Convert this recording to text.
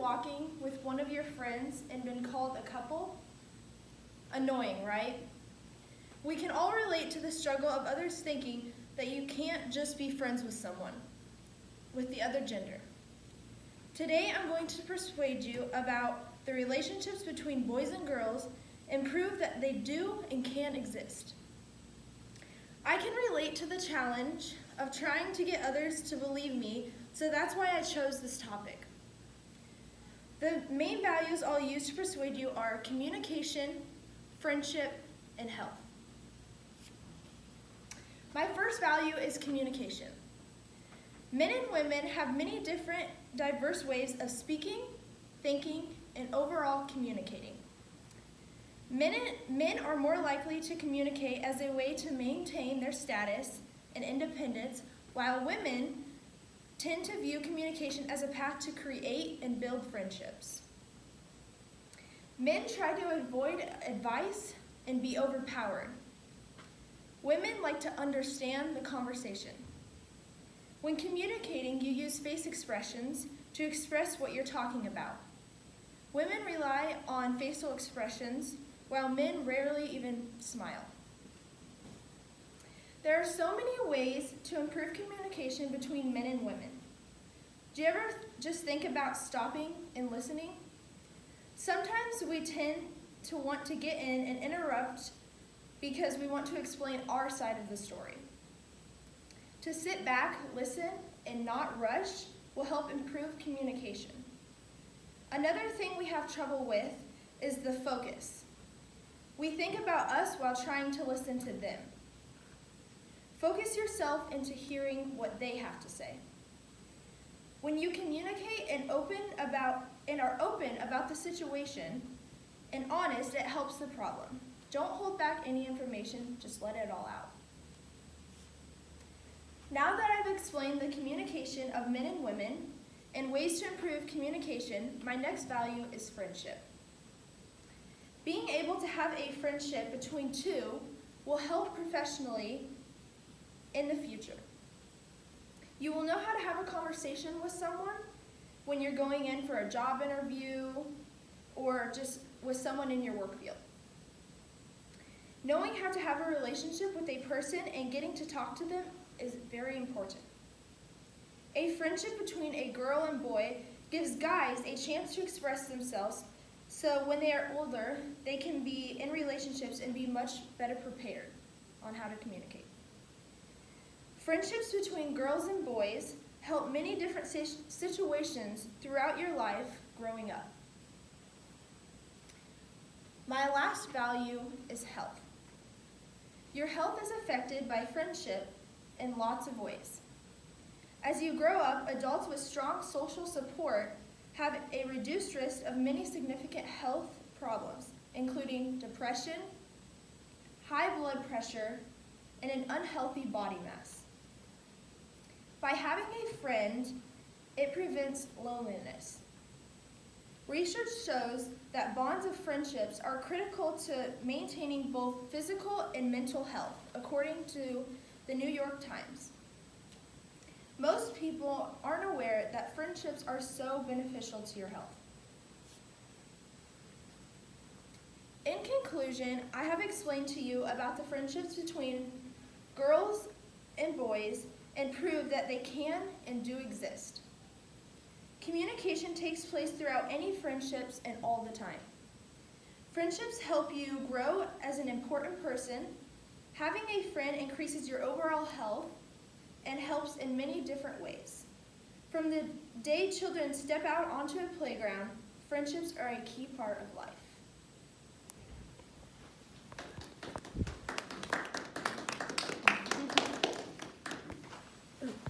walking with one of your friends and been called a couple? Annoying, right? We can all relate to the struggle of others thinking that you can't just be friends with someone, with the other gender. Today I'm going to persuade you about the relationships between boys and girls and prove that they do and can exist. I can relate to the challenge of trying to get others to believe me, so that's why I chose this topic. The main values I'll use to persuade you are communication, friendship, and health. My first value is communication. Men and women have many different, diverse ways of speaking, thinking, and overall communicating. Men are more likely to communicate as a way to maintain their status and independence, while women tend to view communication as a path to create and build friendships. Men try to avoid advice and be overpowered. Women like to understand the conversation. When communicating, you use face expressions to express what you're talking about. Women rely on facial expressions, while men rarely even smile. There are so many ways to improve communication between men and women. Do you ever just think about stopping and listening? Sometimes we tend to want to get in and interrupt because we want to explain our side of the story. To sit back, listen, and not rush will help improve communication. Another thing we have trouble with is the focus. We think about us while trying to listen to them. Focus yourself into hearing what they have to say. When you communicate and are open about the situation and honest, it helps the problem. Don't hold back any information, just let it all out. Now that I've explained the communication of men and women and ways to improve communication, my next value is friendship. Being able to have a friendship between two will help professionally in the future. You will know how to have a conversation with someone when you're going in for a job interview or just with someone in your work field. Knowing how to have a relationship with a person and getting to talk to them is very important. A friendship between a girl and boy gives guys a chance to express themselves, so when they are older, they can be in relationships and be much better prepared on how to communicate. Friendships between girls and boys help many different situations throughout your life growing up. My last value is health. Your health is affected by friendship in lots of ways. As you grow up, adults with strong social support have a reduced risk of many significant health problems, including depression, high blood pressure, and an unhealthy body mass. By having a friend, it prevents loneliness. Research shows that bonds of friendships are critical to maintaining both physical and mental health, according to the New York Times. Most people aren't aware that friendships are so beneficial to your health. In conclusion, I have explained to you about the friendships between girls and boys and proved that they can and do exist. Communication takes place throughout any friendships and all the time. Friendships help you grow as an important person. Having a friend increases your overall health and helps in many different ways. From the day children step out onto a playground, friendships are a key part of life.